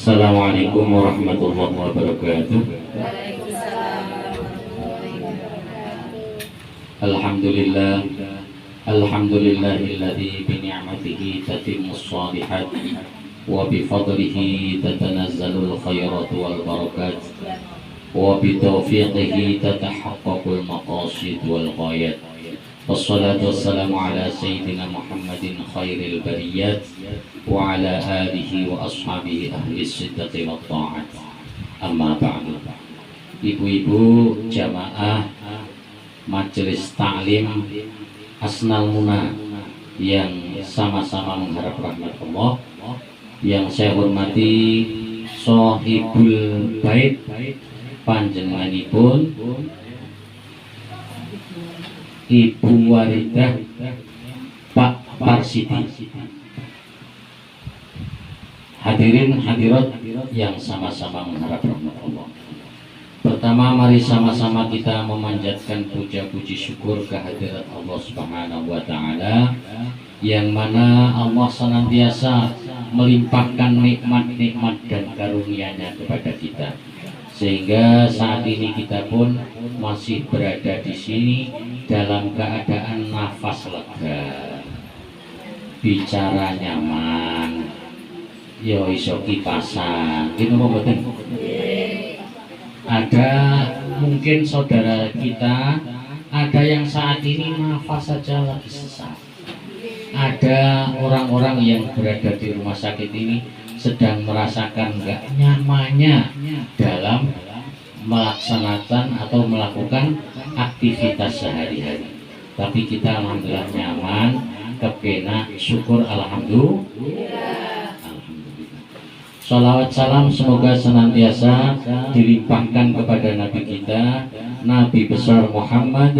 Assalamualaikum warahmatullahi wabarakatuh. Alhamdulillah, alhamdulillahilladzi bi ni'matihi tatimmus shalihat wa bi fadlihi tatanazzalul khairatu wal barakat wa bi taufiqihi tatahaqqaqul maqasid wal ghayat. Wassalatu wassalamu ala sayyidina Muhammadin khairil bariyat wa ala alihi wa ashabihi ahli sidqi wa ta'at. Amma ba'du. Ibu-ibu jamaah Majelis Ta'lim Asnal Muna yang sama-sama mengharap rahmat Allah, yang saya hormati Sohibul Bait panjenenganipun Ibu Waridah Pak Parsidi. Hadirin hadirat yang sama-sama mengharap rahmat Allah. Pertama, mari sama-sama kita memanjatkan puja-puji syukur kehadirat Allah Subhanahu wa Ta'ala, yang mana Allah senantiasa melimpahkan nikmat-nikmat dan karunia-Nya kepada kita, sehingga saat ini kita pun masih berada di sini dalam keadaan nafas lega, bicara nyaman, yo iso kipasan, gitu mboten. Ada mungkin saudara kita, ada yang saat ini nafas saja lagi sesak. Ada orang-orang yang berada di rumah sakit ini sedang merasakan nggak nyamannya dalam melaksanakan atau melakukan aktivitas sehari-hari. Tapi kita alhamdulillah nyaman, kepenak, syukur alhamdulillah. Salawat salam semoga senantiasa dilimpahkan kepada Nabi kita, Nabi besar Muhammad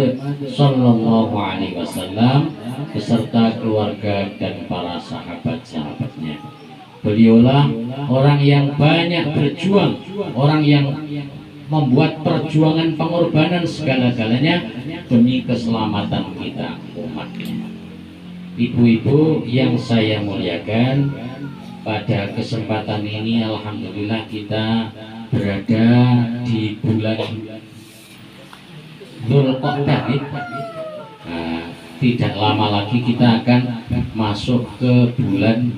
Sallallahu Alaihi Wasallam, beserta keluarga dan para sahabat-sahabatnya. Beliaulah orang yang banyak berjuang, orang yang membuat perjuangan pengorbanan segala-galanya demi keselamatan kita umatnya. Ibu-ibu yang saya muliakan, pada kesempatan ini alhamdulillah kita berada di bulan Dzulqa'dah. Tidak lama lagi kita akan masuk ke bulan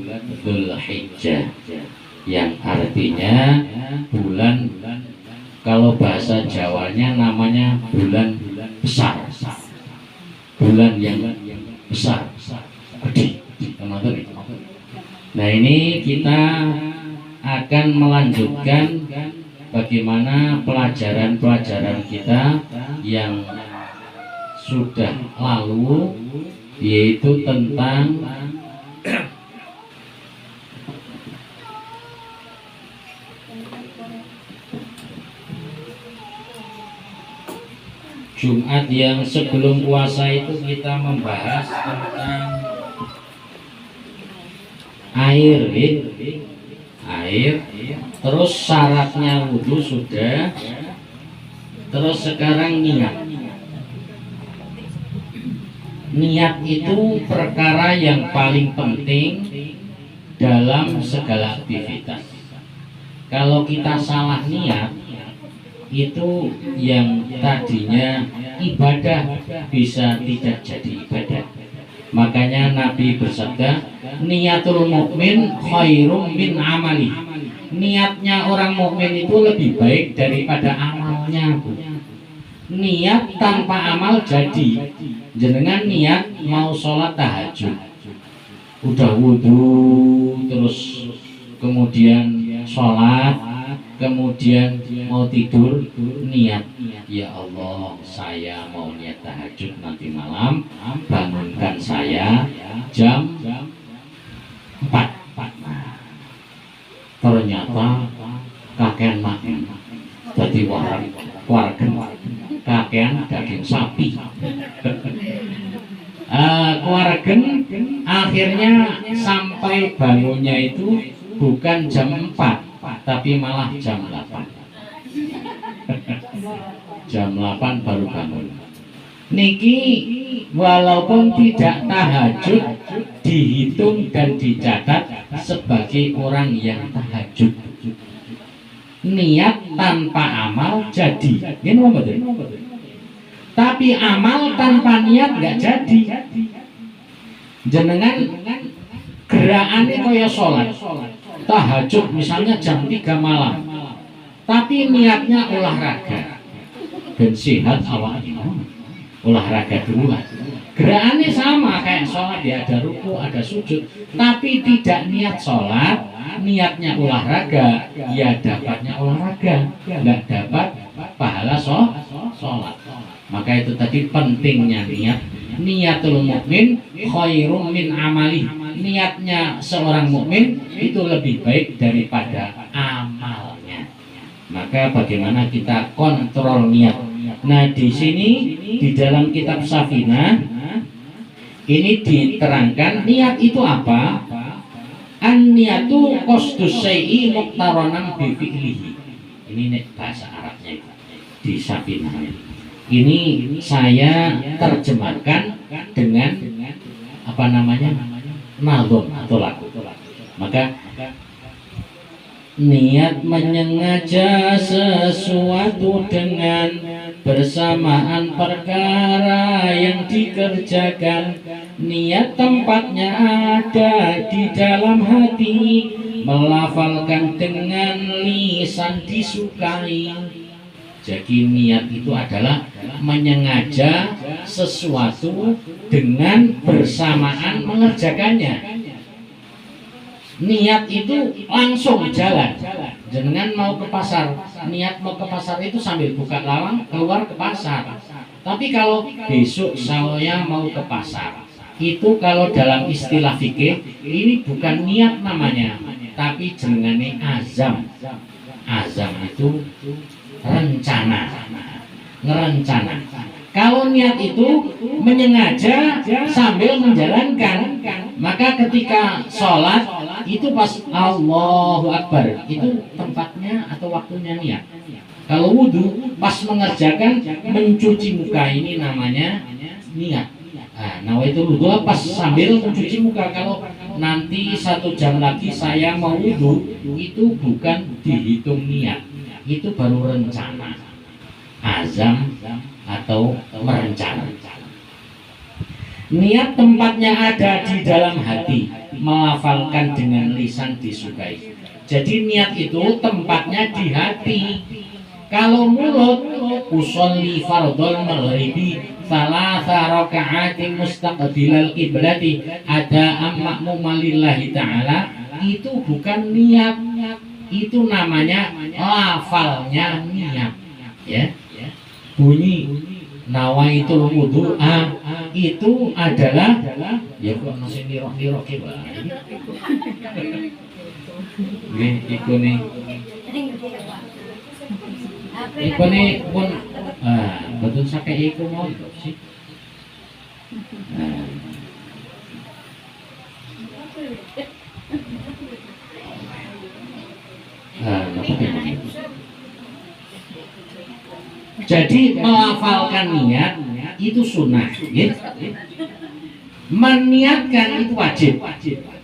Dzulhijjah, yang artinya bulan, kalau bahasa Jawanya namanya bulan besar, bulan yang besar, gede. Nah, ini kita akan melanjutkan bagaimana pelajaran-pelajaran kita yang sudah lalu, yaitu tentang Jumat yang sebelum puasa itu kita membahas tentang air, terus syaratnya wudhu sudah, terus sekarang niat. Niat itu perkara yang paling penting dalam segala aktivitas. Kalau kita salah niat, itu yang tadinya ibadah bisa tidak jadi ibadah. Makanya Nabi bersabda, niatul mukmin khairum min amali. Niatnya orang mukmin itu lebih baik daripada amalnya, Bu. Niat tanpa amal jadi. Jenengan niat mau sholat tahajud, udah wudhu, terus kemudian sholat, kemudian mau tidur, niat, ya Allah, saya mau niat tahajud nanti malam, bangunkan saya jam 4. Ternyata kakean makan, jadi wargen kakean daging sapi. Wargen akhirnya sampai bangunnya itu bukan jam 4, tapi malah jam 8. Jam 8 baru bangun. Niki walaupun tidak tahajud dihitung dan dicatat sebagai orang yang tahajud. niat tanpa amal jadi. Ini apa betul? Tapi amal tanpa niat nggak jadi. Jenengan gerakannya kaya sholat tahajud misalnya jam 3 malam, tapi niatnya olahraga dan sehat awalnya, olahraga dulu lah. Gerakannya sama kayak sholat ya, ada ruku, ada sujud, tapi tidak niat sholat, niatnya olahraga, ya dapatnya olahraga, nggak dapat pahala sholat. Maka itu tadi pentingnya niat. Niatul mukmin khairum min amali. Niatnya seorang mukmin itu lebih baik daripada amalnya. Maka bagaimana kita kontrol niat? Nah, di sini di dalam kitab Safinah ini diterangkan niat itu apa? An-niyatu qasdus syai'i muqtaronan bi fi'lihi. Ini bahasa Arabnya di Safinah. Ini saya terjemahkan dengan apa namanya, nazom atau lagu. Maka niat menyengaja sesuatu dengan bersamaan perkara yang dikerjakan. Niat tempatnya ada di dalam hati, melafalkan dengan lisan disukai. Jadi niat itu adalah menyengaja sesuatu dengan bersamaan mengerjakannya. Niat itu langsung jalan. Jangan mau ke pasar, niat mau ke pasar itu sambil buka lawang keluar ke pasar. Tapi kalau besok saya mau ke pasar, itu kalau dalam istilah fikih ini bukan niat namanya, tapi jenengane azam. Azam itu rencana, ngerencana. Kalau niat itu menyengaja sambil menjalankan, maka ketika sholat itu pas Allahu Akbar itu tempatnya atau waktunya niat. Kalau wudhu pas mengerjakan mencuci muka ini namanya niat. Nah itu wudhu pas sambil mencuci muka. Kalau nanti 1 jam lagi saya mau wudhu, itu bukan dihitung niat, itu baru rencana, azam atau merencana. Niat tempatnya ada di dalam hati, melafalkan dengan lisan disukai. Jadi niat itu tempatnya di hati. Kalau mulut usolli fardhul maghribi salasa raka'atin mustaqbilal qiblati ada ma'muman lillahi ta'ala, itu bukan niat, itu namanya lafalnya niat. Ya, bunyi nawaitul wudu'a itu adalah ya kok masih nirok-nirok ya Pak. Nggih, iku nih. Iku nih pun betul sampai iku mau sih. Jadi melafalkan niat itu sunnah, ya? Meniatkan itu wajib.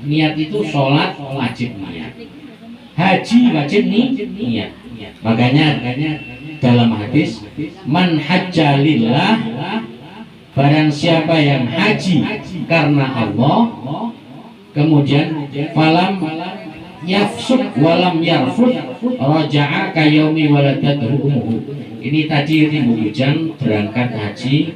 Niat itu sholat wajib niat, haji wajib niat. Makanya dalam hadis man hajja lillah, barang siapa yang haji karena Allah, kemudian falam yafsuk walam yarfud raja'a kayaumi waladatuhu ummuhu. Ini tadi Ibu Bujang berangkat haji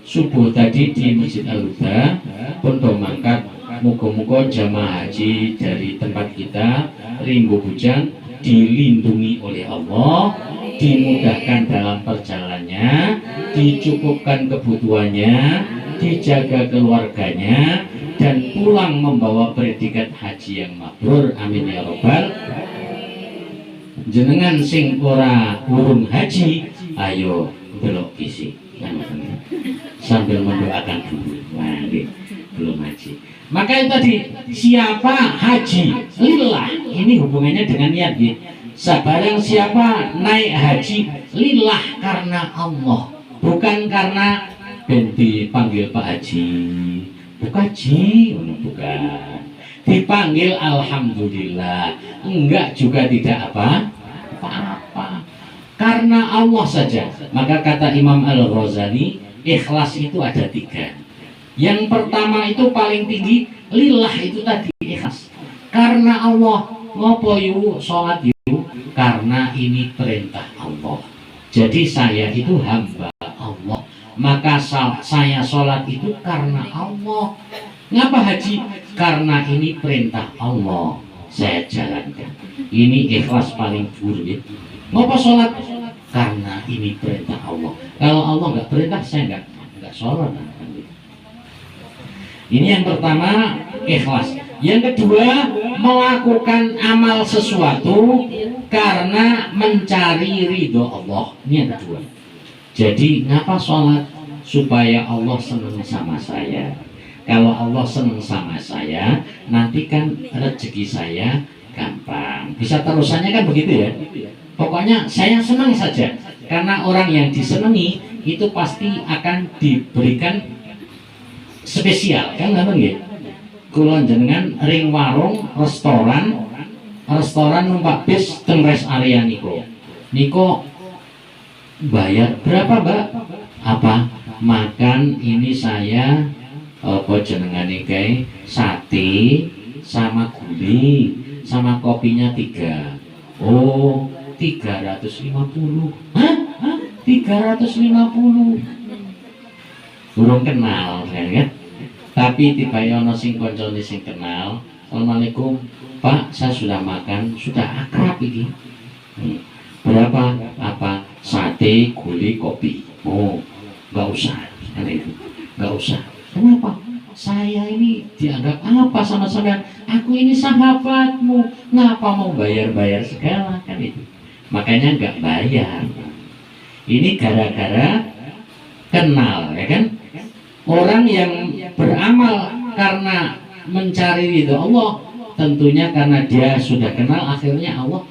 subuh tadi di Masjid Al-Huda pun mangkat. Muga-muga jamaah haji dari tempat kita Rimbu Bujang dilindungi oleh Allah, dimudahkan dalam perjalanannya, dicukupkan kebutuhannya, dijaga keluarganya, dan pulang membawa predikat haji yang mabrur. Amin ya robbal. Jenengan sing ora urung haji, ayo belok kisi sambil mendoakan dulu. Nah, belum haji. Maka itu tadi, siapa haji lillah, ini hubungannya dengan niat ya. Sabarang siapa naik haji lillah karena Allah, bukan karena dipanggil Pak Haji, bukan haji, bukan. Dipanggil alhamdulillah, enggak juga tidak apa-apa. karena Allah saja. Maka kata Imam Al-Ghazali, ikhlas itu ada 3. Yang pertama itu paling tinggi, lillah itu tadi ikhlas. Karena Allah, ngopo yu sholat yu, karena ini perintah Allah. Jadi saya itu hamba Allah. Maka saya sholat itu karena Allah. Ngapa haji? Karena ini perintah Allah, saya jalankan. Ini ikhlas paling buruk. Ngapa sholat? Karena ini perintah Allah. Kalau Allah nggak perintah, saya nggak sholat. Ini yang pertama, ikhlas. Yang kedua, melakukan amal sesuatu karena mencari ridho Allah. Ini yang kedua. Jadi ngapa sholat? Supaya Allah senang sama saya. Kalau Allah senang sama saya, nanti kan rezeki saya gampang. Bisa terusannya kan begitu ya. Pokoknya saya senang saja. Karena orang yang disenangi itu pasti akan diberikan spesial, kan nggak ya? Kula jenengan ring warung restoran numpak bis teng rest area niko bayar berapa, Mbak? Apa? Makan ini saya apa jenengane kae sate sama gulai sama kopinya 3. Oh, 350. Hah? 350. Burung kenal kan? Tapi tiba ono sing koncone sing kenal. Assalamualaikum, Pak, saya sudah makan, sudah akrab ini. Berapa? Apa? Sate, gulai, kopi. Oh, nggak usah. Nggak usah. Kenapa? Saya ini dianggap apa sama sampean? Aku ini sahabatmu. Ngapa mau bayar-bayar segala kan itu? Makanya nggak bayar. Ini gara-gara kenal, ya kan? Orang yang beramal karena mencari ridho Allah, tentunya karena dia sudah kenal, akhirnya Allah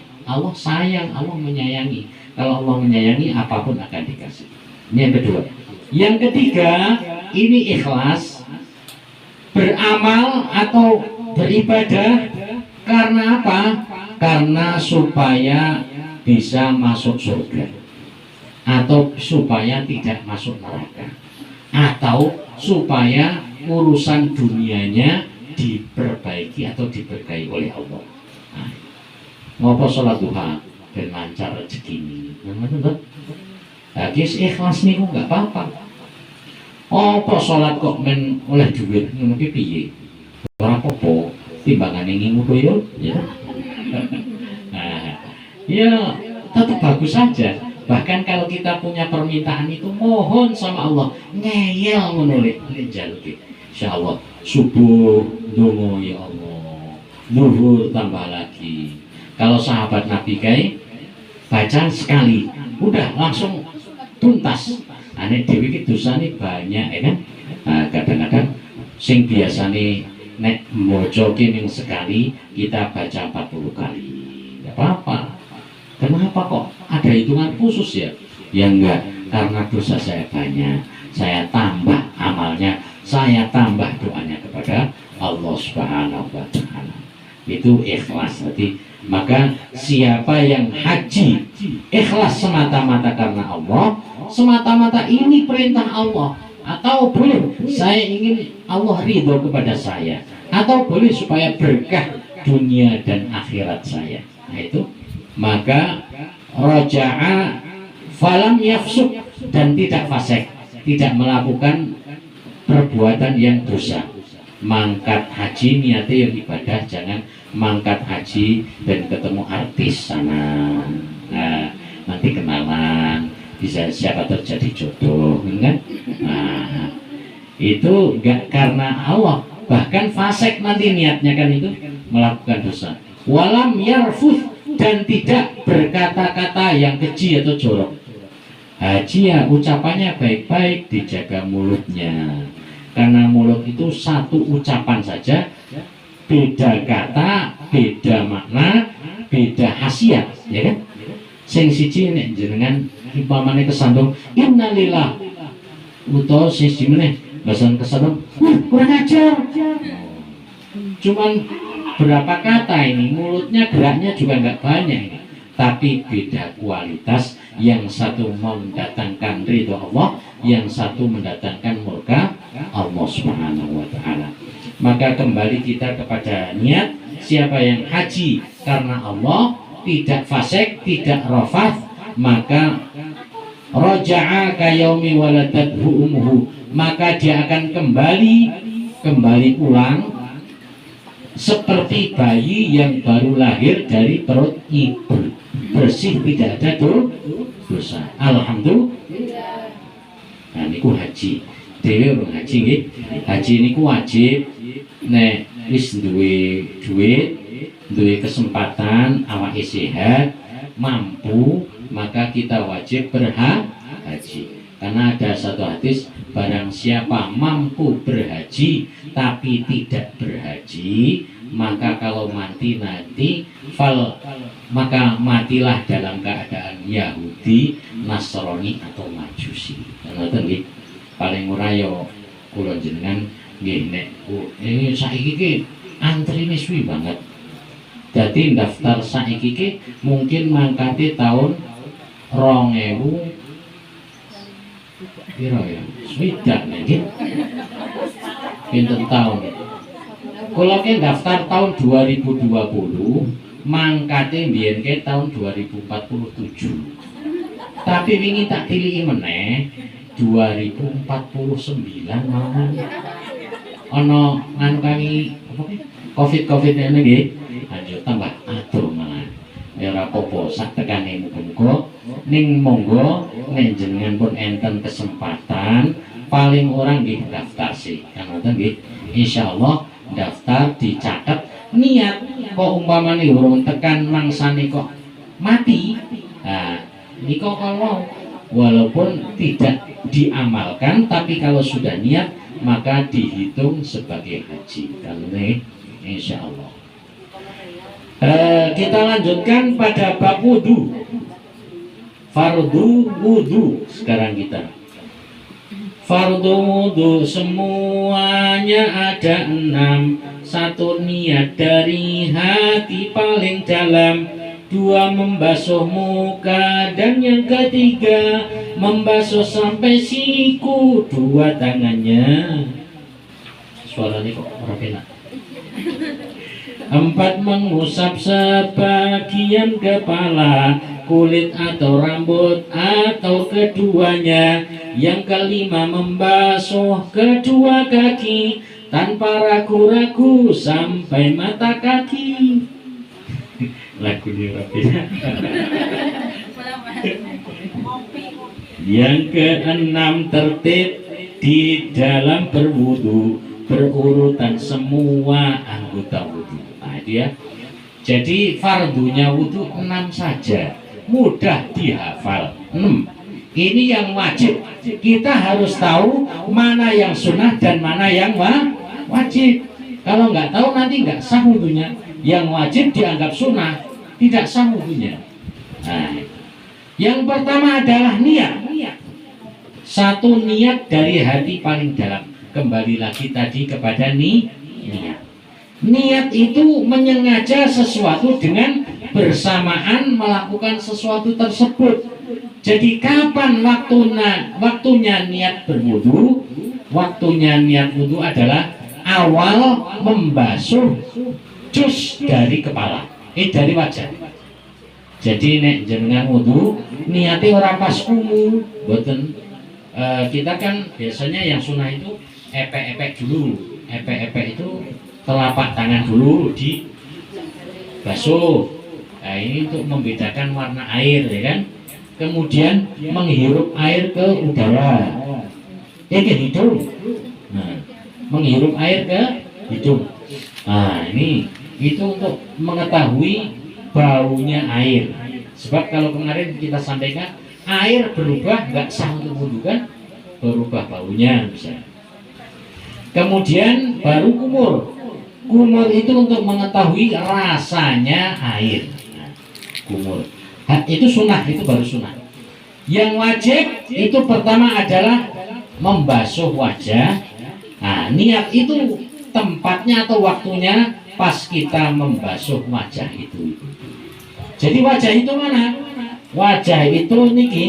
sayang, Allah menyayangi. Kalau Allah menyayangi, apapun akan dikasih. Ini yang kedua. Yang ketiga, ini ikhlas beramal atau beribadah karena apa? Karena supaya bisa masuk surga, atau supaya tidak masuk neraka, atau supaya urusan dunianya diperbaiki atau diberkahi oleh Allah. Nah, ngopo sholat duha dan lancar rezeki ini. Guys, ikhlas niku nggak apa-apa. Apa sholat kok men oleh duit ngono ki piye? Ora apa-apa, timbangane ngono yo ya. Nah, ya tetap bagus saja. Bahkan kalau kita punya permintaan itu mohon sama Allah, ngeyel ngono lek njaluk. Insyaallah subuh dongo ya Allah. Zuhur tambah lagi. Kalau sahabat Nabi kayak baca sekali, udah langsung tuntas. Ane dewi ki dosane banyak ya kan. Nah, kadang-kadang sing biasane nek maca ki sekali kita baca 40 kali. Enggak apa-apa. Kenapa kok ada hitungan khusus ya? Ya enggak, karena dosa saya banyak. Saya tambah amalnya, saya tambah doanya kepada Allah Subhanahu wa taala. Itu ikhlas. Jadi maka siapa yang haji ikhlas semata-mata karena Allah, semata-mata ini perintah Allah, atau boleh saya ingin Allah ridho kepada saya, atau boleh supaya berkah dunia dan akhirat saya. Nah itu, maka roja'a falam yafsuk, dan tidak fasik, tidak melakukan perbuatan yang dosa. Mangkat haji niatnya yang ibadah, jangan mangkat haji dan ketemu artis sana. Nah, nanti kenalan, bisa siapa terjadi jodoh, kan? Nah, itu enggak karena Allah, bahkan fasik nanti niatnya kan itu melakukan dosa. Walam yarfuth, dan tidak berkata-kata yang keji atau jorok. Haji ya ucapannya baik-baik, dijaga mulutnya. Karena mulut itu satu ucapan saja, beda kata, beda makna, beda khasiat, ya kan? Sing siji nek jenengan umpamane kesandung innalillah, utawa sing siji meneh bahasan kesandung kurang ajar. Cuman berapa kata ini, mulutnya geraknya juga nggak banyak ini, tapi beda kualitas, yang satu mendatangkan ridho Allah, yang satu mendatangkan murka Allah Subhanahu wa taala. Maka kembali kita kepada niat. Siapa yang haji karena Allah, tidak fasik, tidak rafath, maka raja'a ka yaumi waladathu ummuhu, maka dia akan kembali pulang seperti bayi yang baru lahir dari perut ibu, bersih, tidak ada dosa. Alhamdulillah. Nah niku haji. Dewe urung haji nggih. Haji niku wajib nek wis duwe duit, duwe kesempatan, awake sehat, mampu, maka kita wajib berhaji. Karena ada satu hadis, barang siapa mampu berhaji tapi tidak berhaji, maka kalau mati nanti maka matilah dalam keadaan Yahudi, Nasrani atau Majusi. Ngoten nggih. Paling ora yo kula jenengan nggih nek saiki ki antrine suwi banget. Jadi daftar saiki ki mungkin mangkate tahun 2000 piro ya? Swidak nggih. Pinten tahun. Kula ki daftar tahun 2020, mangkate mbiyen ke tahun 2047. Tapi wingi tak tiliki meneh 2049 mawon. Ana anu kami apa ki? Covid ngene nggih. Ayo tambah atur malah. Ya ora apa-apa sak tekane muga-muga ning monggo nek jenengan pun enten kesempatan paling orang nggih daftar sih. Kan ngoten nggih. Insyaallah daftar dicatat niat kok umpamane urung tekan mangsane kok mati. Nah, niku kalau walaupun tidak diamalkan, tapi kalau sudah niat maka dihitung sebagai haji. Karena insya Allah. Kita lanjutkan pada bab wudu. Fardu wudu sekarang kita. Fardu wudu semuanya ada 6. 1 niat dari hati paling dalam, 2 membasuh muka, dan yang ketiga membasuh sampai siku 2 tangannya. Suaranya kok orang enak. 4 mengusap sebagian kepala, kulit atau rambut atau keduanya. Yang kelima membasuh kedua kaki tanpa ragu-ragu sampai mata kaki. Lagu ini rapi. Yang keenam tertib di dalam berwudu, berurutan semua anggota wudu. Nah dia. Jadi fardunya wudu 6 saja, mudah dihafal. 6. Ini yang wajib. Kita harus tahu mana yang sunnah dan mana yang wajib. Kalau nggak tahu nanti nggak sah wudunya. Yang wajib dianggap sunnah, tidak sah wudunya. Nah, yang pertama adalah niat. 1 niat dari hati paling dalam. Kembali lagi tadi kepada niat. Niat itu menyengaja sesuatu dengan bersamaan melakukan sesuatu tersebut. Jadi kapan waktunya niat berwudu? Waktunya niat wudu adalah awal membasuh jus dari kepala, dari wajah. Jadi nek jenengan wudu niatnya ora pas kumu, boten. Kita kan biasanya yang sunnah itu epek-epek dulu. Epek-epek itu telapak tangan dulu dibasuh. Nah ini untuk membedakan warna air, ya kan? Kemudian menghirup air ke udara, ke hidung. Nah, menghirup air ke hidung. Nah ini itu untuk mengetahui baunya air. Sebab kalau kemarin kita sampaikan air berubah nggak sah untuk wudu kan, berubah baunya misalnya. Kemudian baru kumur. Kumur itu untuk mengetahui rasanya air. Nah, kumur. Itu sunnah, itu baru sunnah. Yang wajib itu pertama adalah membasuh wajah. Nah, niat itu tempatnya atau waktunya pas kita membasuh wajah itu. Jadi wajah itu mana? Wajah itu niki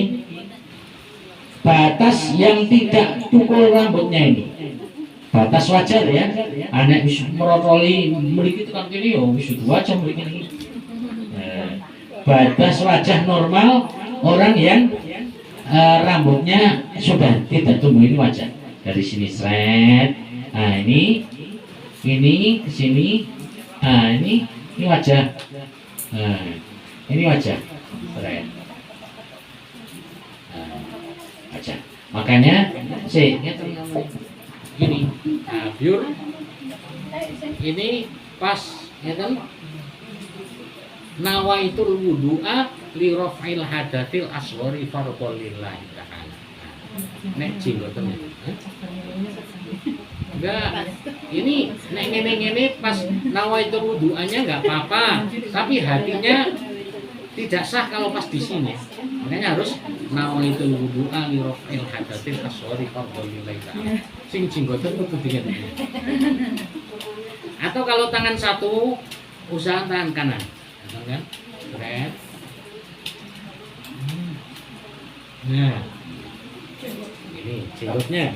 batas yang tidak tukul rambutnya ini. Batas wajar ya. Anak bisa merotoli mriki tekan kene yo wis wajah mriki niki. Batas wajah normal orang yang rambutnya sudah tidak tumbuh ini wajah. Dari sini seret. Nah, ini ke sini. Nah, ini wajah. Nah, ini wajah. Seret. Wajah. Makanya ini biur ini pas nawaitul wudu'a li raf'il hadatsil asghari fardhu lillahi ta'ala. Nek jenggoten enggak, ini nek ngene pas nawaitul wudu'anya enggak apa-apa, tapi hatinya tidak sah kalau pas di sini. Makanya harus nawaitul wudu'a li raf'il hadatsil asghari fardhu lillahi ta'ala. Sing jenggoten kudu diinget. Atau kalau tangan satu usaha tangan kanan. Kan? Keren. Nah, ini jenggotnya.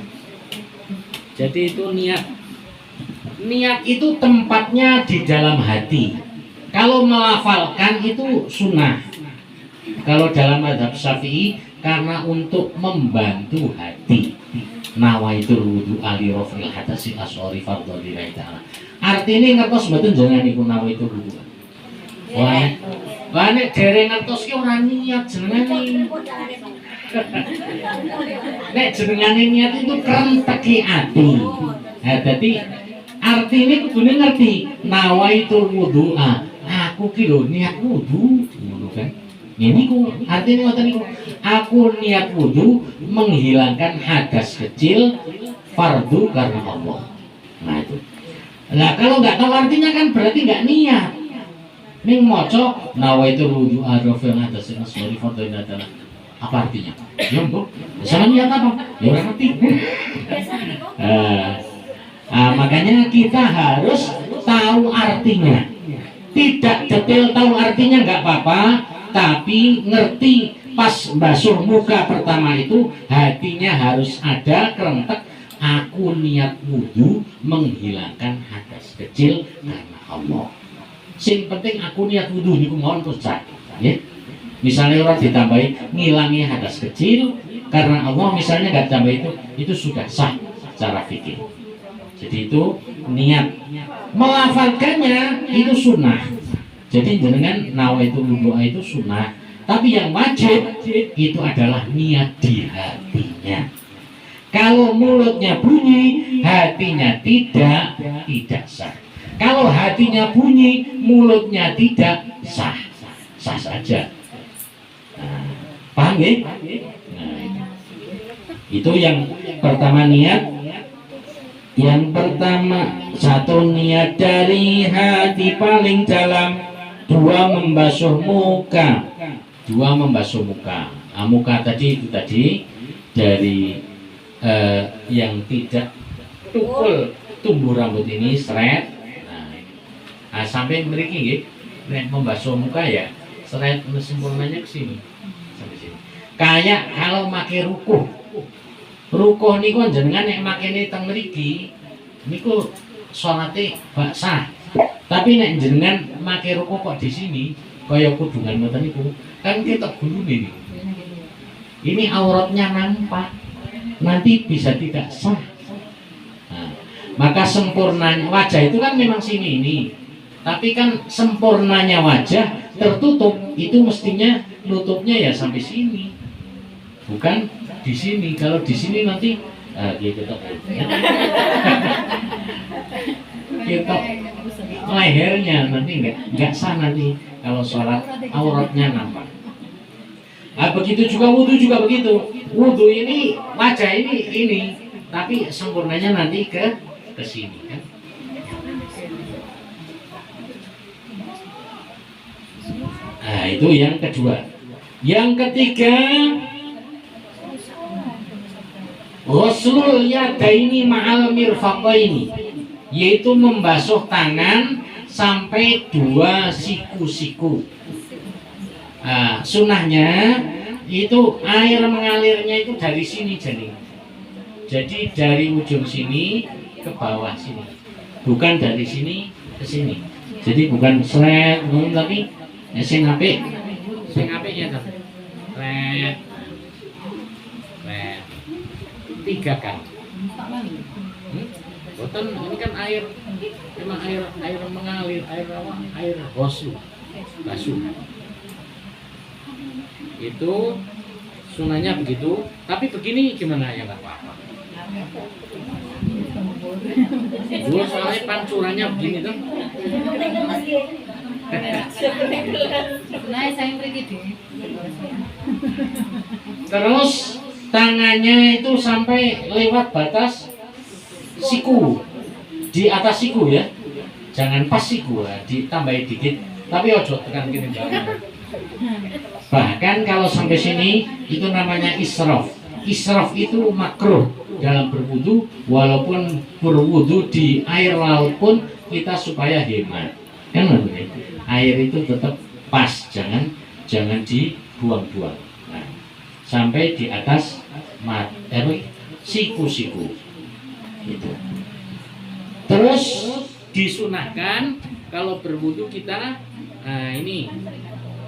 Jadi itu niat. Niat itu tempatnya di dalam hati. Kalau melafalkan itu sunnah. Kalau dalam mazhab Syafi'i karena untuk membantu hati. Nawaitul wudu'a li raf'il hadasi asghari fardhu lillahi ta'ala. Artine ngertos mboten jenengan niku nawaitul wudu'a. Wah nek dereng ngertos ki ora niat jenengane. Nek jenengane niat itu krenteke ati. Nah dadi artine kudune ngerti nawaitul wudu'a. Aku ki lho niat wudu ngono kan. Ini ku artinya ngoten niku. Aku niat wudu menghilangkan hadas kecil fardu karena Allah. Nah itu. Nah kalau nggak tahu artinya kan berarti nggak niat. Ning maca nawaitul wudu arafil hadas asghari fardu lillahi. Apa artinya? Ya Bu. Sama niat apa? Ya ora ngerti. Makanya kita harus tahu artinya. Tidak detail tahu artinya nggak apa-apa. Tapi ngerti pas basuh muka pertama itu hatinya harus ada kerentek aku niat wudu menghilangkan hadas kecil karena Allah. Sing penting aku niat wudu niku mohon terus ya. Misalnya orang ditambahi ngilangi hadas kecil karena Allah misalnya nggak tambah itu sudah sah secara fikih. Jadi itu niat. Melafalkannya itu sunnah. Jadi jenengan nawaitul wudu'a itu sunnah, tapi yang wajib itu adalah niat di hatinya. Kalau mulutnya bunyi, hatinya tidak sah. Kalau hatinya bunyi, mulutnya tidak sah saja. Nah, paham ya? Nah, itu yang pertama niat. Yang pertama satu niat dari hati paling dalam. Dua membasuh muka. Muka tadi itu tadi dari yang tidak tukul tumbuh rambut ini seret. Nah, sampai mriki nggih, membasuh muka ya seret sempurnanya ke sini sampai sini. Kayak kalau make rukuh niku jenengan nek makene teng mriki niku salate gak sah. Tapi nek jenengan make rukuh kok di sini kaya kudungan ngoten niku kan ketok gulune niku. Ini auratnya nampak. Nanti bisa tidak sah. Nah, maka sempurnanya wajah itu kan memang sini ini. Tapi kan sempurnanya wajah tertutup itu mestinya nutupnya ya sampai sini. Bukan di sini. Kalau di sini nanti ketok lehernya nanti enggak sah nanti kalau sholat auratnya nampak. Begitu juga wudhu juga begitu. Wudhu ini wajah ini tapi sempurnanya nanti ke sini kan. Nah itu yang kedua. Yang ketiga ghuslul yadaini ma'al mirfaqaini, yaitu membasuh tangan sampai 2 siku-siku. Nah, sunahnya itu air mengalirnya itu dari sini jadi dari ujung sini ke bawah sini, bukan dari sini ke sini. Jadi bukan seret, tapi sing apik ya kan. Seret, tiga kan. Boten, ini kan air, memang air mengalir, air basuh. Itu sunahnya begitu. Tapi begini gimana ya nggak apa-apa. Dulu soalnya pancurannya begini tuh. Terus tangannya itu sampai lewat batas siku, di atas siku ya, jangan pas siku lah, ditambahin dikit, tapi ojo tekan gini banget. Bahkan kalau sampai sini itu namanya israf. Israf itu makruh dalam berwudu, walaupun berwudu di air laut pun kita supaya hemat. Kan air itu tetap pas, jangan dibuang-buang. Nah, sampai di atas siku-siku. Itu. Terus disunahkan kalau berwudu kita, ini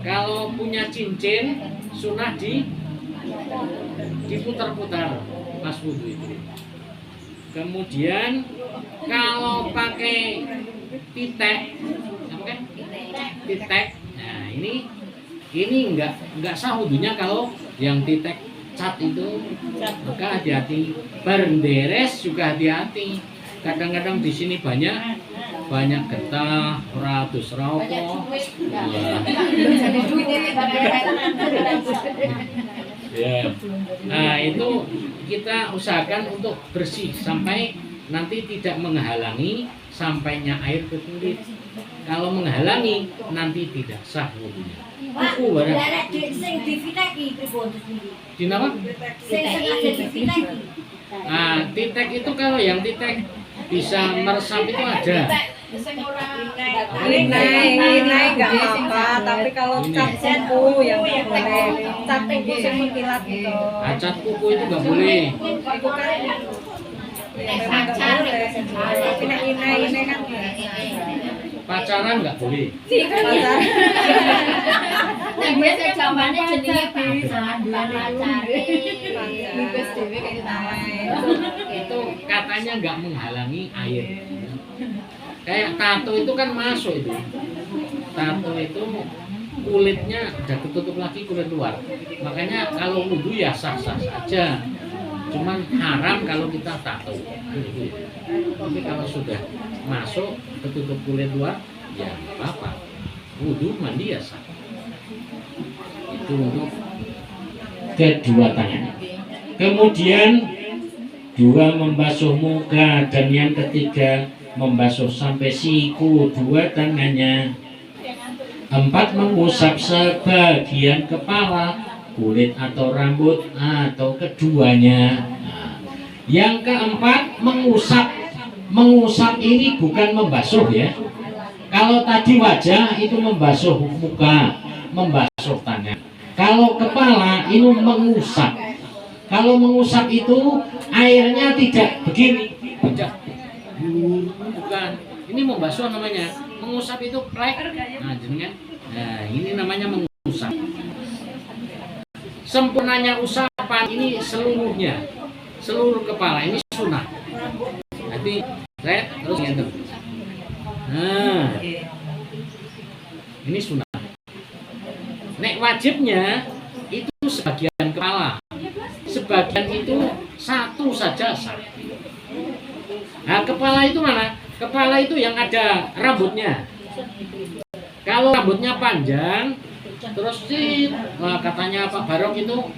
kalau punya cincin sunah diputar-putar pas wudu itu. Kemudian kalau pakai titek, apa kan? Titek. Nah, ini enggak sah wudunya kalau yang titek cat itu, maka hati-hati. Berenderes juga hati-hati. Kadang-kadang di sini banyak getah, ratus rokok. Ya. Nah, itu kita usahakan untuk bersih sampai nanti tidak menghalangi sampainya air ke kulit. Kalau menghalangi nanti tidak sah wudunya. Kuku barang. Di nama? Nah, titek itu kalau yang titek bisa meresap itu ada. Ini naik nggak apa-apa, tapi kalau cat kuku yang nggak boleh, cat kuku yang mengkilat gitu. Cat kuku itu nggak boleh. Itu kan memang nggak boleh. Tapi nak ini kan Pacaran nggak boleh. pacaran. Nah, biasa zamannya jenenge pacaran. Itu katanya nggak menghalangi air. Kayak tato itu kan masuk itu. Tato itu kulitnya udah ketutup lagi kulit luar. Makanya kalau wudhu ya sah-sah saja. Cuman haram kalau kita tato. Tapi kalau sudah masuk ketutup kulit luar, ya apa-apa. Wudhu mandi ya sah. Itu untuk kedua tangan. Kemudian dua membasuh muka, dan yang ketiga membasuh sampai siku dua tangannya. 4 mengusap sebagian kepala, kulit atau rambut atau keduanya. Nah, yang keempat mengusap ini bukan membasuh ya. Kalau tadi wajah itu membasuh muka, membasuh tangan. Kalau kepala ini mengusap. Kalau mengusap itu airnya tidak begini. bukan. Ini membasuh namanya. Mengusap itu plek. Nah, jenengan. Nah, ini namanya mengusap. Sempurnanya usapan ini seluruhnya, seluruh kepala ini sunnah. Nanti red terus gitu. Nah, ini sunnah. Nek wajibnya itu sebagian kepala, sebagian itu satu saja sah. Nah, kepala itu mana? Kepala itu yang ada rambutnya. Kalau rambutnya panjang, terus katanya Pak Barok itu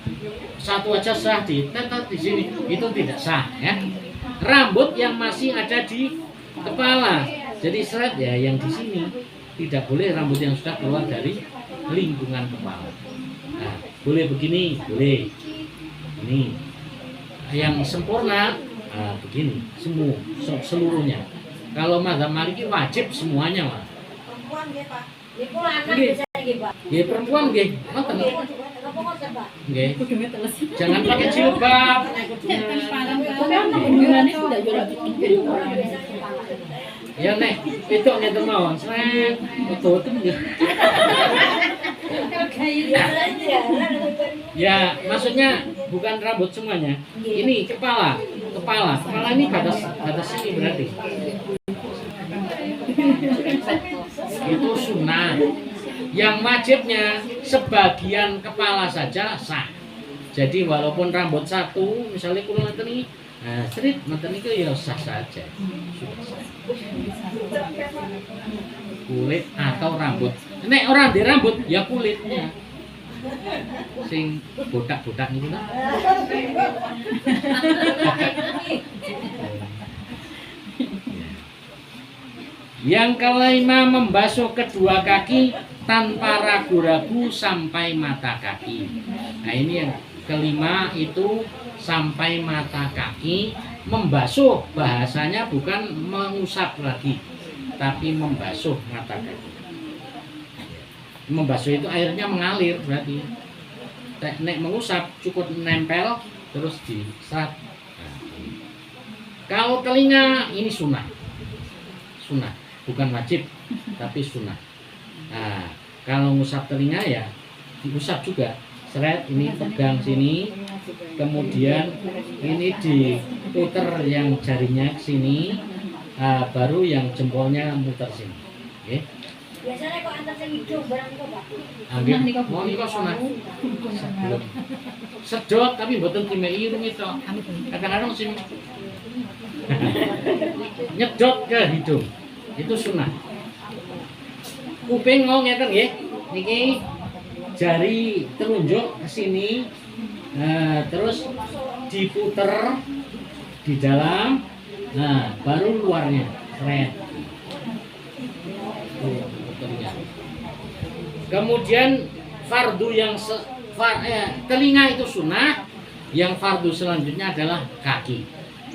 satu aja sah, ditetet di sini, itu tidak sah ya. Rambut yang masih ada di kepala, jadi seret ya yang di sini, tidak boleh rambut yang sudah keluar dari lingkungan kepala. Nah, boleh begini, boleh. Ini yang sempurna, begini, semua seluruhnya. Kalau mazhab Maliki wajib semuanya, Mas. Nggih perempuan nggih, ngoten. Nggih. Jangan pakai jilbab. Ya nek itu ngeten mawon, sret, betul nggih. Ya, maksudnya bukan rambut semuanya. Ini kepala. Kepala ini batas ini berarti. Itu sunnah. Yang wajibnya sebagian kepala saja sah. Jadi walaupun rambut satu, misalnya kulo ngeten iki, nah, street ngeten itu ya sah saja. Sudah sah. Kulit atau rambut. Nek orang di rambut ya kulitnya. Sing botak-botak niku kan. Yang kelima membasuh kedua kaki tanpa ragu-ragu sampai mata kaki. Nah ini yang kelima itu sampai mata kaki. Membasuh bahasanya bukan mengusap lagi, tapi membasuh mata kaki. Membasuh itu airnya mengalir berarti. Nek mengusap cukup nempel terus diserat. Nah, kalau telinga ini sunnah, bukan wajib tapi sunnah. Nah, kalau ngusap telinga ya diusap juga. Seret ini pegang sini, kemudian ini diputer yang jarinya ke sini, baru yang jempolnya muter sini. Okay. Biasanya kok antar sing hidung barang kok, Pak. Ambil, mau nika sunah. Sedot tapi mboten time irung itu. Kadang-kadang sing nyedot ke hidung. Itu sunah. Kuping mau ngeten nggih. Niki jari telunjuk ke sini. Nah, terus diputer di dalam. Nah, baru luarnya. Keren. Kemudian fardu yang telinga itu sunnah, yang fardu selanjutnya adalah kaki.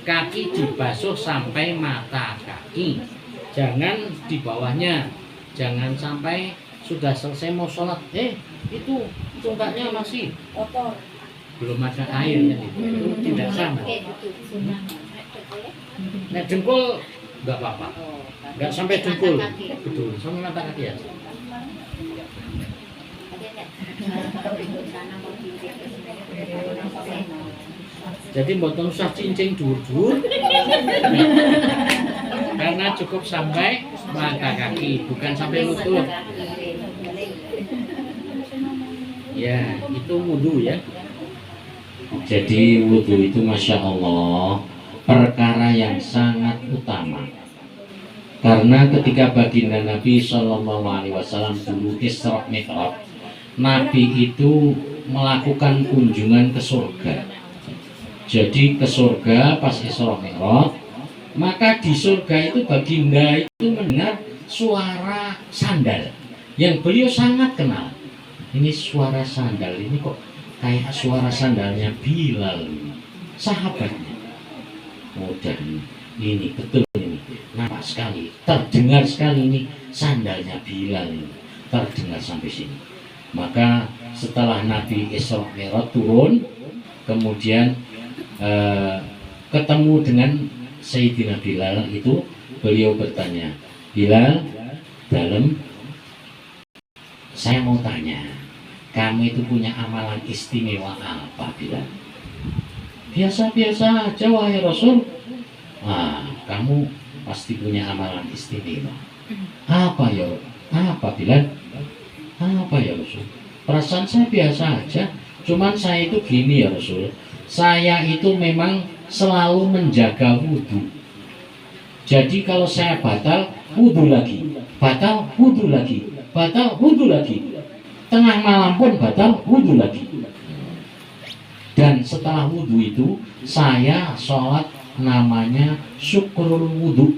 Kaki dibasuh sampai mata kaki, jangan di bawahnya, jangan sampai sudah selesai mau sholat, itu cungkaknya masih Kotor. belum ada airnya, itu tidak sama. Nah jengkol nggak apa-apa, nggak sampai jengkol, betul, sampai mata kaki ya. Jadi mboten usah cincing dhuwur-dhuwur. Karena cukup sampai mata kaki, bukan sampai lutut. Ya, itu wudu ya. Jadi wudhu itu Masya Allah perkara yang sangat utama. Karena ketika baginda Nabi Shallallahu Alaihi Wasallam dulu Isra Mi'raj, Nabi itu melakukan kunjungan ke surga. Jadi ke surga pas Isra Mi'raj, maka di surga itu baginda itu mendengar suara sandal yang beliau sangat kenal. Ini suara sandal ini kok kayak suara sandalnya Bilal, sahabatnya. Dan ini betul ini, nampak sekali, terdengar sekali ini sandalnya Bilal ini, terdengar sampai sini. Maka setelah Nabi Isra Mi'raj turun, kemudian ketemu dengan Sayyidina Bilal itu, beliau bertanya, Bilal, dalam saya mau tanya, kamu itu punya amalan istimewa apa, Bilal? Biasa-biasa aja wahai Rasul. Kamu pasti punya amalan istimewa. Apa ya? Apa Bilal? Apa ya Rasul? Perasaan saya biasa aja. Cuman saya itu gini ya Rasul. Saya itu memang selalu menjaga wudhu. Jadi kalau saya batal, wudhu lagi. Batal, wudhu lagi. Batal, wudhu lagi. Tengah malam pun batal, wudhu lagi. Dan setelah wudhu itu, saya sholat namanya syukrul wudhu.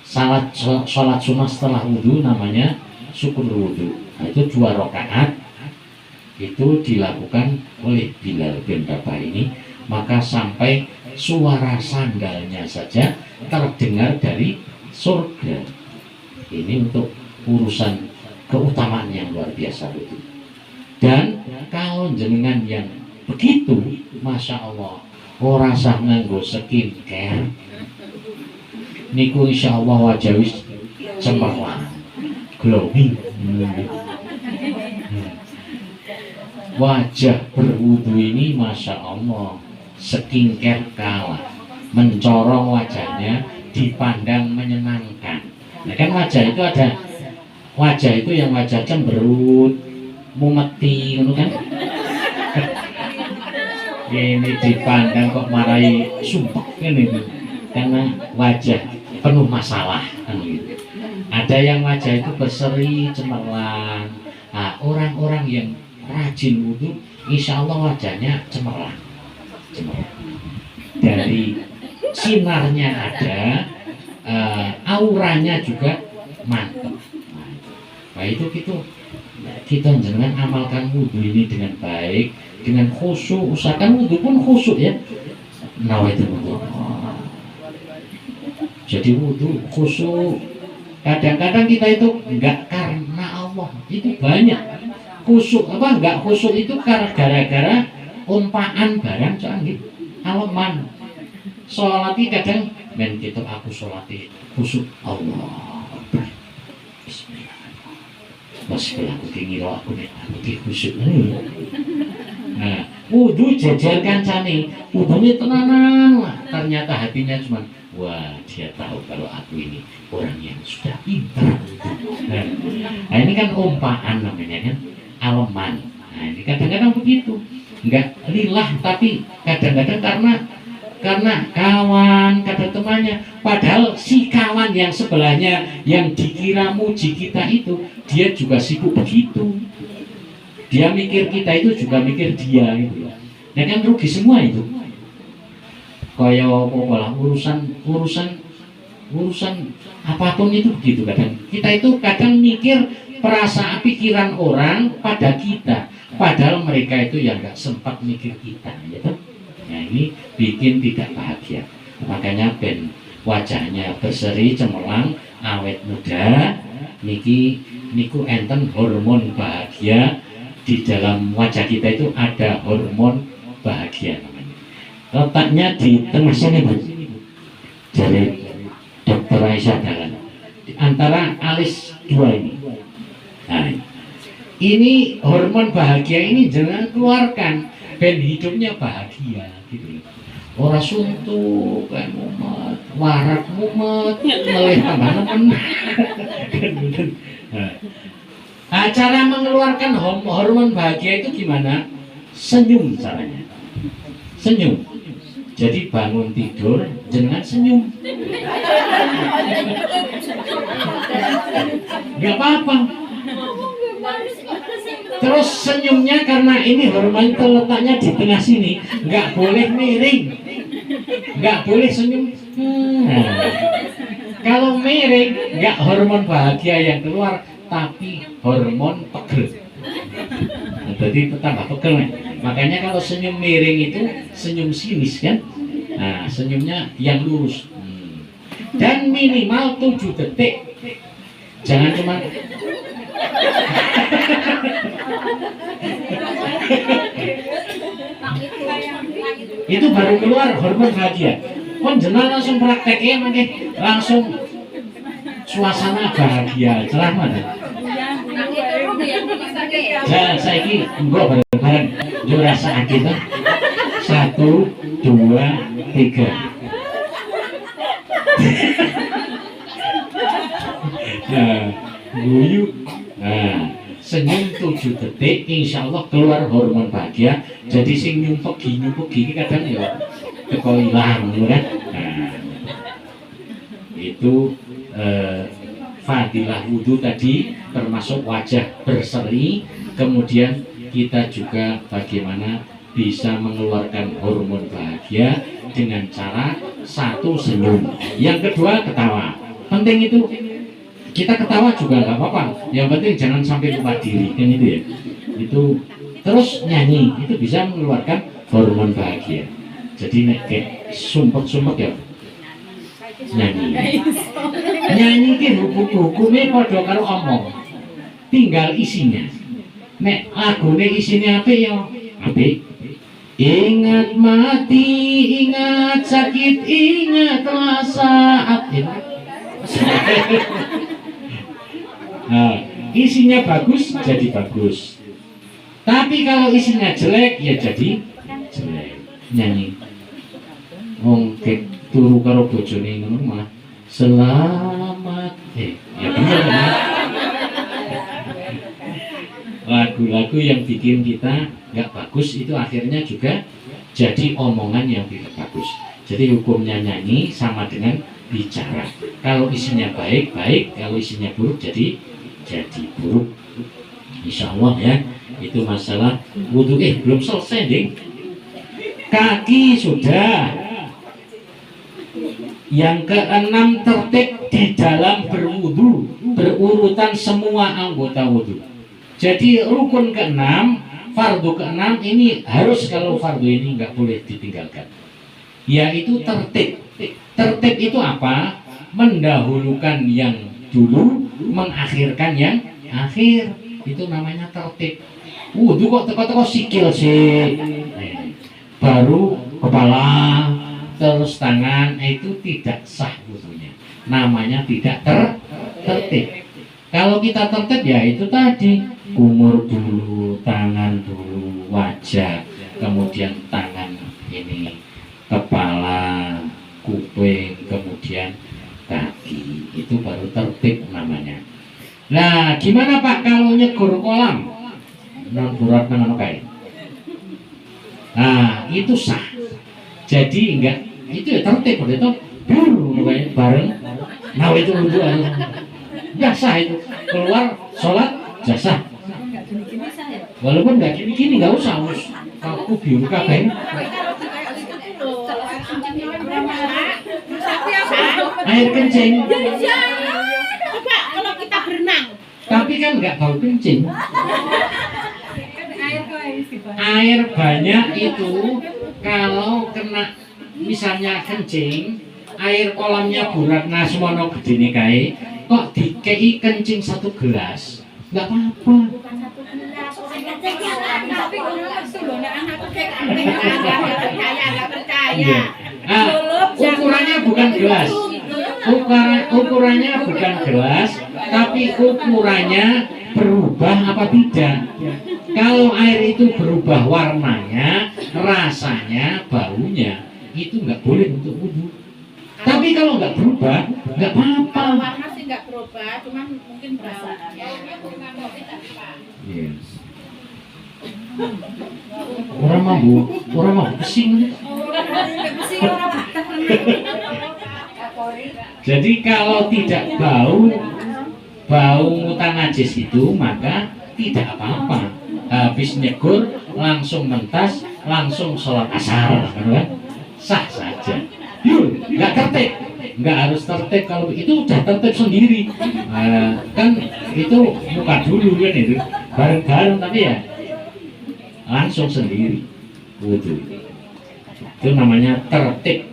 Sholat sunnah setelah wudhu namanya syukrul wudhu. Nah, itu 2 rakaat itu dilakukan oleh Bilal bin Rabah ini, maka sampai suara sandalnya saja terdengar dari surga. Ini untuk urusan keutamaan yang luar biasa itu. Dan kalau jenengan yang begitu, masya Allah, ora sah nganggo skincare, niku insya Allah wajah wis cemerlang, glowing. Wajah berwudu ini masya Allah, skincare kalah, mencorong wajahnya, dipandang menyenangkan. Nah kan wajah itu ada, wajah itu yang wajah cemberut, mumeti, gitu kan? Ini dipandang kok marahi sumpah kan itu, karena wajah penuh masalah kan gitu. Ada yang wajah itu berseri cemerlang. Nah, orang-orang yang rajin wudhu, insya Allah wajahnya cemerlang. Dari sinarnya ada, auranya juga mantap. Nah itu kita jangan amalkan wudhu ini dengan baik, dengan khusyuk. Usahakan wudhu pun khusyuk ya. Nah itu wudhu. Jadi wudhu khusyuk. Kadang-kadang kita itu enggak karena Allah, itu banyak. Khusyuk apa enggak khusyuk itu gara-gara umpaan barang canggih. Aleman. Sholati kadang men kita aku sholati khusyuk Allah. Masih aku tinggi aku nih aku di khusyuk. Nah, wudhu jajar kancane, wudhunya tenanan lah. Ternyata hatinya cuma, wah dia tahu kalau aku ini orang yang sudah pintar. Nah ini kan umpaan namanya kan, aleman. Nah ini kadang-kadang begitu, enggak lillah tapi kadang-kadang karena kawan, kata temannya. Padahal si kawan yang sebelahnya yang dikira muji kita itu, dia juga sibuk begitu. Dia mikir kita itu juga mikir dia gitu. Ya kan rugi semua itu. Kayak apa urusan apapun itu begitu kadang. Kita itu kadang mikir perasaan pikiran orang pada kita, padahal mereka itu yang nggak sempat mikir kita, gitu. Nah ini bikin tidak bahagia. Makanya ben wajahnya berseri cemerlang, awet muda, niku enten hormon bahagia. Di dalam wajah kita itu ada hormon bahagia namanya. Letaknya di tengah sini, Mas. Jadi Dokter Aisyah Dahlan. Di antara alis dua ini. Nah, ini hormon bahagia ini jangan keluarkan, ben hidupnya bahagia gitu. Ora suntuk kan mumet, warak mumet, meleh tambah nemen. Nah, cara mengeluarkan hormon bahagia itu gimana? Senyum caranya. Senyum. Jadi bangun tidur jangan senyum. Gak apa-apa. Terus senyumnya karena ini hormon terletaknya di tengah sini, nggak boleh miring, nggak boleh senyum. Kalau miring, nggak hormon bahagia yang keluar, tapi hormon pegel. Jadi tambah pegel nih. Makanya kalau senyum miring itu senyum sinis kan. Nah senyumnya yang lurus. Dan minimal 7 detik. Jangan cuma itu baru keluar hormon bahagia. Jenengan langsung prakteknya langsung suasana bahagia, cerah mana? Saya ini enggak bareng-bareng yo rasa kita 1, 2, 3. Nah, guyu. Nah, senyum 7 detik insya Allah keluar hormon bahagia. Jadi sing nyumpuk gini kadang ya teko ilang kan. Nah, itu fadilah wudhu tadi termasuk wajah berseri, kemudian kita juga bagaimana bisa mengeluarkan hormon bahagia dengan cara satu senyum, yang kedua ketawa. Penting itu kita ketawa juga nggak apa-apa, yang penting jangan sampai lupa diri kan itu ya. Itu terus nyanyi itu bisa mengeluarkan hormon bahagia. Jadi nek kayak sumpek ya nyanyi ki hukumnya padha karo omong. tinggal isinya. Nek lagune isine apik ya apik. Ingat mati, ingat sakit, ingatlah saat ini. Nah, isinya bagus jadi bagus. Tapi kalau isinya jelek ya jadi jelek. Nyanyi. Wong turu karo bojone ngono malah selamat. Ya bener kan? Lagu-lagu yang bikin kita nggak bagus itu akhirnya juga jadi omongan yang tidak bagus. Jadi hukumnya nyanyi sama dengan bicara. Kalau isinya baik, baik. Kalau isinya buruk, jadi buruk. Insya Allah ya. Itu masalah wudhu. Belum selesai, ding. Kaki sudah. Yang keenam, tertib di dalam berwudhu, berurutan semua anggota wudhu. Jadi rukun keenam, fardu keenam ini harus, kalau fardu ini nggak boleh ditinggalkan, yaitu tertib. Tertib itu apa? Mendahulukan yang dulu, mengakhirkan yang akhir. Itu namanya tertib. Wudhu kok teko-teko sikil sih, baru kepala, terus tangan, itu tidak sah wudhunya. Namanya tidak tertib. Kalau kita tertib ya itu tadi, kumur dulu, tangan dulu, wajah, kemudian tangan ini, kepala, kuping, kemudian kaki. Itu baru tertib namanya. Nah, gimana Pak kalau nyegur kolam? Burat nang kae. Nah, itu sah. Jadi enggak, itu ya tertib itu bareng. Nah, itu wudhu enggak sah itu. Keluar sholat jasa. Walaupun enggak gini-gini enggak usah, aku biru kabeh. Air kencing. Coba kalau kita berenang. Tapi kan enggak bau kencing. Air banyak itu kalau kena misalnya kencing, air kolamnya Buratna semono gedene kae, kok dikei kencing 1 gelas, nggak apa-apa. Bukan 1 gelas, orang kencing Tapi orang itu loh, nek anakku kayak nggak percaya. Nah, ukurannya bukan gelas. Ukurannya bukan gelas, tapi ukurannya berubah apa tidak. Kalau air itu berubah warnanya, rasanya, baunya, itu nggak boleh untuk wudhu. Tapi kalau nggak berubah, nggak apa-apa. Kalau warna sih nggak berubah, cuman mungkin bau. Yes. Orang mau pusing. Jadi kalau tidak bau mutan najis itu, maka tidak apa-apa. Habis nyegur langsung mentas, langsung sholat asar, kan? Sah saja. Yuk, nggak tertib, nggak harus tertib. Kalau itu udah tertib sendiri, kan itu muka dulu kan itu, bareng-bareng tapi ya langsung sendiri wudhu. Itu namanya tertib.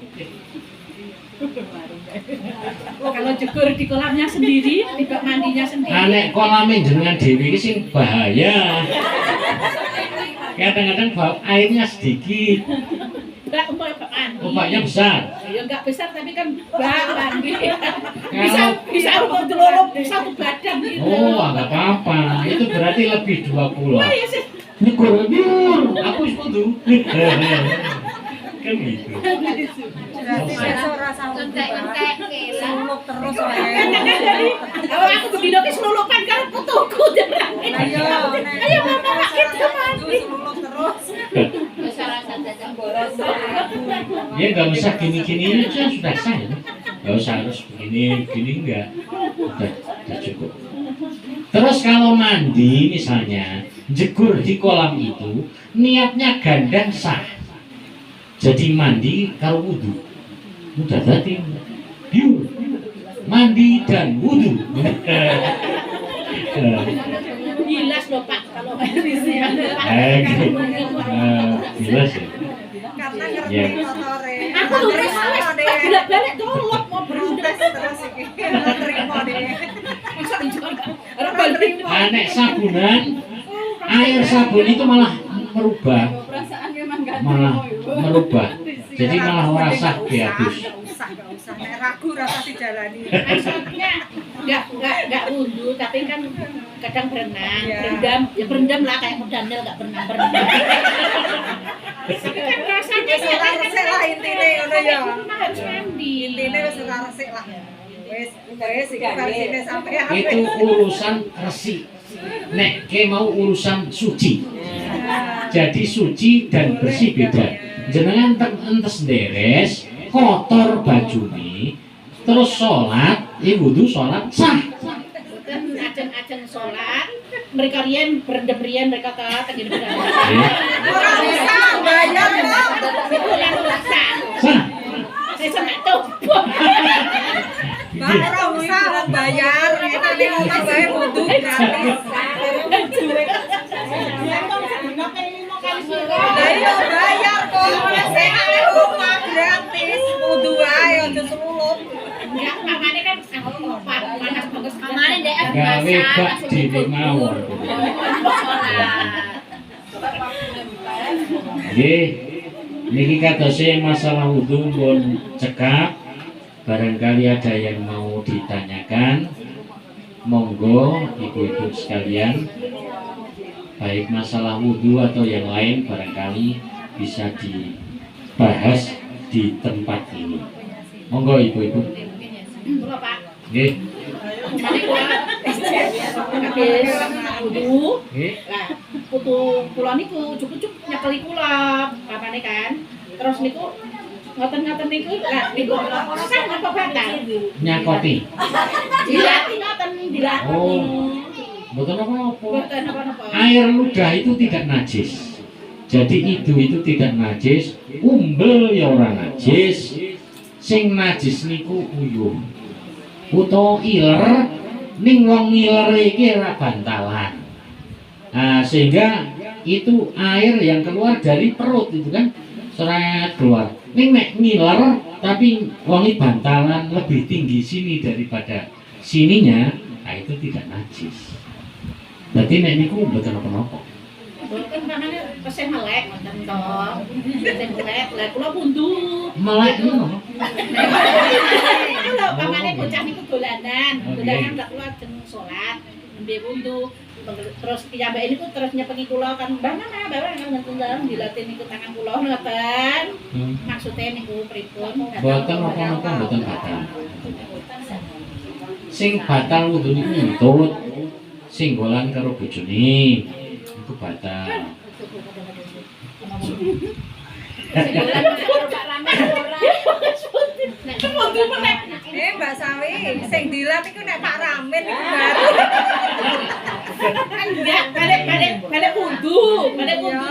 Kalau jegur di kolamnya sendiri, tidak mandinya sendiri. Anek kolamin jenengan dewi ini sing bahaya. Kadang-kadang airnya sedikit, Enggak mandi. ombaknya besar. Ya enggak besar tapi kan bak mandi. Kalau- Bisa untuk jelulup 1 badan gitu. Oh, nggak apa-apa. Itu berarti lebih 2 pulau. Wah, ya sih. Nyegur, aku wudhu. Kan gitu. Berarti besok rasa entek-entek suluk terus Kadang-kadang dari kalau aku begini ke selulupan kalau putuku Ayo mama kita mandi. suluk terus. besar rasa dadang boros. Ya nggak usah gini-gini aja sudah sah ya. Nggak usah harus begini enggak. Udah cukup. Terus kalau mandi misalnya jegur di kolam itu niatnya ganda sah. Jadi mandi kalau wudhu. Udah tadi. Yuk, mandi dan wudhu. Gilas loh Pak kalau habisnya. Jelas ya. Karena Ya. ngerti motore. Aku lurus bolak-balik tolong mau Protes terus iki. Terima deh. Masa orang balik Nek sabunan, air sabun itu malah merubah, jadi malah ora sah diadus. Enggak usah. Nek ragu rasa dijalani. Maksudnya nggak wudhu, tapi kan kadang berenang, Iya. berendam lah kayak Daniel nggak berenang. Tapi kan rasanya Wis ora resik lah intine ngono ya. memang harus mandi. Intine wis ora resik lah. Wis iki versine sampean. Itu urusan resik. Nek ke mau urusan suci. Jadi suci dan bersih beda. Jenengan entes deres, kotor bajune, terus sholat, wudu sholat sah. Bukan ajeng-ajeng sholat, mereka berendam mereka taat lagi berendam. Ora usah bayar kok. Bukan urusan. Sah. Saya sampai coba. Mbak ora usah wong bayar, enake ngomong bae wudu gratis. Lah iya bayar kok. Sing rumah gratis wudu wae aja selulup. Enggak, mamane kan panas bagus. Kemarin deh Gawe bak dhewe mawon. Nggih. Niki katose masalah wudu pun cekap. Barangkali ada yang mau ditanyakan, monggo ibu-ibu sekalian, baik masalah wudhu atau yang lain barangkali bisa dibahas di tempat ini. Monggo ibu-ibu. Kula Pak. Nggih. Mari kula habis wudu. Nggih. Lah, putu kula niku cukup nyekeli kula, papane kan. Terus niku ngoten-ngoten niku lah niku kan apa batal. Nyakoti. Dilatih ngoten, dilatih. Oh. Mboten apa-apa. Boten apa-apa. Air ludah itu tidak najis. Jadi itu tidak najis, umbel ya ora najis. Sing najis niku uyuh. Utawa iler ning wong ngiler iki ora bantalan. Nah, sehingga itu air yang keluar dari perut itu kan seret keluar. Ning nek ngiler tapi wangi bantalan lebih tinggi sini daripada sininya, nah itu tidak najis. Berarti nek niku mboten apa-apa. Boten pamane pesen melek ngoten to. Pesen melek, lah kula buntu. Melek niku. Lho pamane bocah niku dolanan. Dolanan lak kula jeneng salat, nembe buntu. Terus piyambake niku terus nyepengi kula kan, "Mbah mana, bawa kan ngenten dilatih niku tangan kula ngoten." Maksudnya niku pripun? Mboten apa-apa, mboten batal. Sing batal wudu niku ngentut. Singgolan karo bojone iku batal. Mbak Sawi, sing dilat iku nek Pak Ramin iku baru. Enggak, balik wudu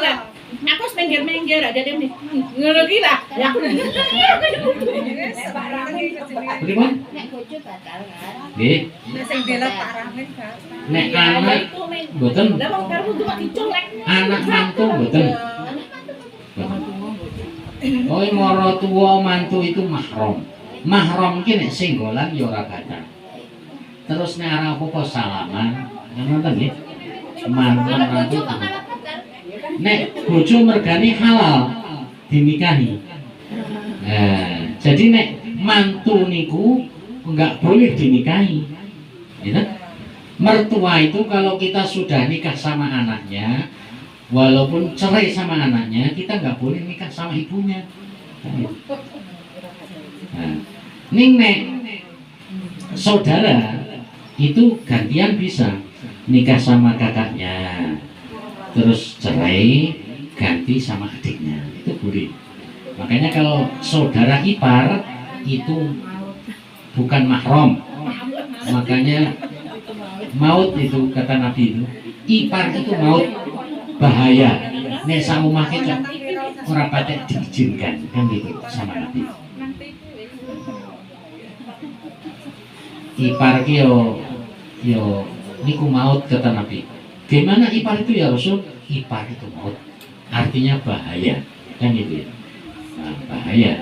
lah. Aku minggir ada dia nih. Ngono ki lah. Ya aku. Wis Pak Ramin kejadian. Pripun? Nek bojo batal kan. Nggih. Nek sing dilat Pak Ramin batal. Nek anak mboten, Lah wong karo wudu kok dicolek. anak mantu mboten. Oh, mara tuwa mantu itu mahram. Mahram ki nek singgolan ya ora batal. Terus nek ora apa-apa salaman, ngoten nggih. Mantan Kalau mantu. bojo kok malah batal. Nek bojo mergane halal dinikahi. Nah, jadi nek mantu niku enggak boleh dinikahi. Ya, mertua itu kalau kita sudah nikah sama anaknya, walaupun cerai sama anaknya, kita nggak boleh nikah sama ibunya. Nah, ning nek saudara itu gantian bisa nikah sama kakaknya, terus cerai ganti sama adiknya, itu boleh. Makanya kalau saudara ipar itu bukan mahram, makanya maut itu kata Nabi itu, ipar itu maut bahaya. Nek saumah kita ora patek diizinkan kan gitu sama Nabi. Ipar ki yo niku maut kata Nabi. Gimana ipar itu ya Rasul? Ipar itu maut. Artinya bahaya kan gitu ya. Nah, bahaya.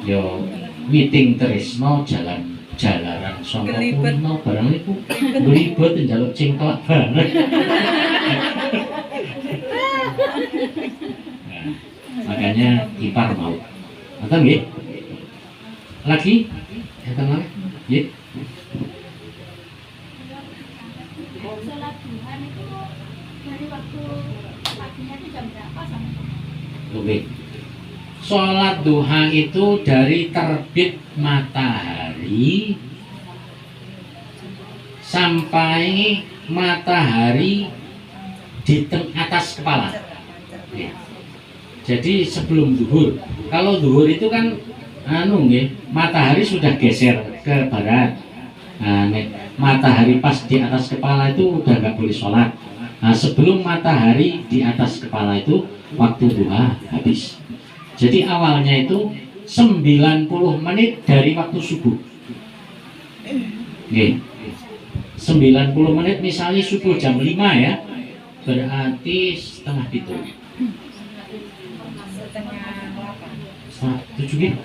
Yo witing tresno jalan jalaran sangka Kelibet. kuwi mau barang niku nglibet njaluk cingklak bareng. Nah, makanya ipar mau. Ngoten nggih? Lagi? Enten lagi? Nggih. Sholat duha itu dari waktu paginya itu jam berapa sampai Oke. Sholat duha itu dari terbit matahari sampai matahari di atas kepala. Ya. Jadi sebelum zuhur. Kalau zuhur itu kan matahari sudah geser ke barat. Nah, matahari pas di atas kepala itu udah nggak boleh sholat. Nah, sebelum matahari di atas kepala itu waktu duha habis. Jadi awalnya itu 90 menit dari waktu subuh. Oke. 90 menit misalnya subuh jam 5 ya. Berarti setengah itu. Setengah 7 gitu.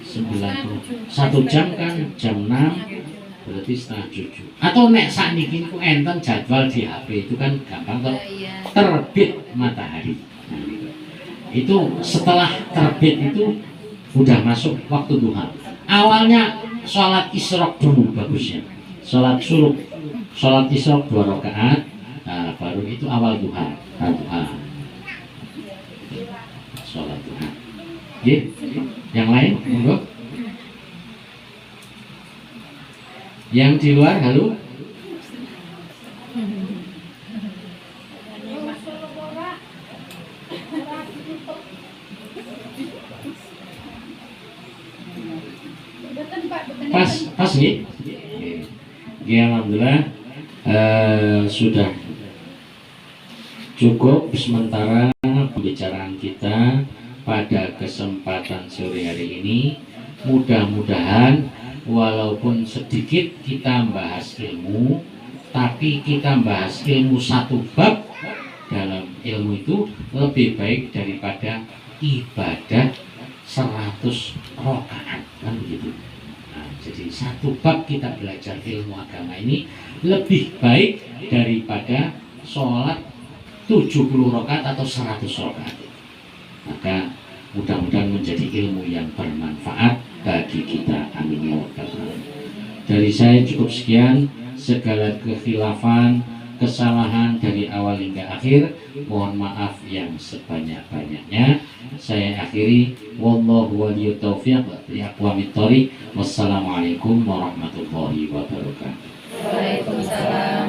90. 1 jam kan jam 6 berarti setengah 7. Atau nek sakniki ku enten jadwal di HP itu kan gampang toh. Terbit matahari. Itu setelah terbit itu udah masuk waktu duha. Awalnya sholat isyraq dulu bagusnya. Sholat syuruk, sholat isyraq 2 rakaat, nah, baru itu awal duha. Duha. Sholat duha. Oke, yang lain, monggo. Yang di luar, halo. Pas nih. Ya, alhamdulillah sudah cukup sementara pembicaraan kita pada kesempatan sore hari ini. Mudah-mudahan walaupun sedikit kita bahas ilmu, tapi kita bahas ilmu satu bab dalam ilmu itu lebih baik daripada ibadah 100 rakaat kan begitu. Nah, jadi satu bab kita belajar ilmu agama ini lebih baik daripada sholat 70 rakaat atau 100 rakaat. Maka mudah-mudahan menjadi ilmu yang bermanfaat bagi kita. Amin ya rabbal alamin. Dari saya cukup sekian. Segala kekhilafan, kesalahan dari awal hingga akhir mohon maaf yang sebanyak-banyaknya. Saya akhiri, wallahu waliyut taufiq li aqwamit thoriq. Wassalamualaikum warahmatullahi wabarakatuh. Waalaikumsalam.